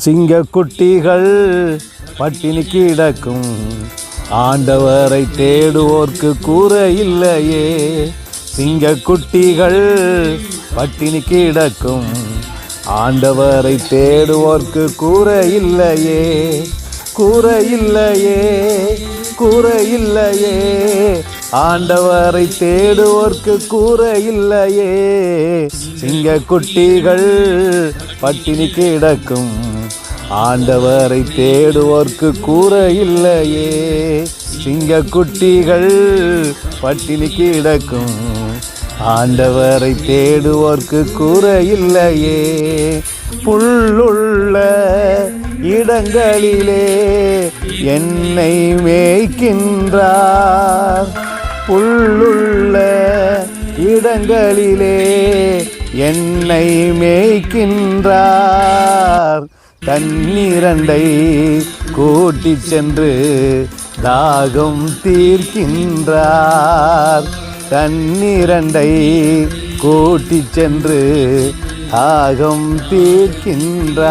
சிங்கக்குட்டிகள் பட்டினி கிடக்கும், ஆண்டவரை தேடுவோர்க்கு கூரை இல்லையே. சிங்கக்குட்டிகள் பட்டினி கிடக்கும், ஆண்டவரை தேடுவோர்க்கு கூரை இல்லையே. கூரை இல்லையே, கூரை இல்லையே, ஆண்டவரை தேடுவோர்க்கு கூரை இல்லையே. சிங்கக்குட்டிகள் பட்டினி கிடக்கும், ஆண்டவரை தேடுவோர்க்கு கூரை இல்லையே. சிங்கக்குட்டிகள் பட்டினி கிடக்கும், ஆண்டவரை தேடுவோர்க்கு கூரை இல்லையே. புல்லுள்ள இடங்களிலே என்னை மேய்க்கின்றார், புல்லுள்ள இடங்களிலே என்னை மேய்க்கின்றார். தண்ணீரண்டை கூட்டிச் சென்று தாகம் தீர்க்கின்றார், தண்ணீரண்டை கூட்டிச் சென்று தாகம் தீர்க்கின்றார்.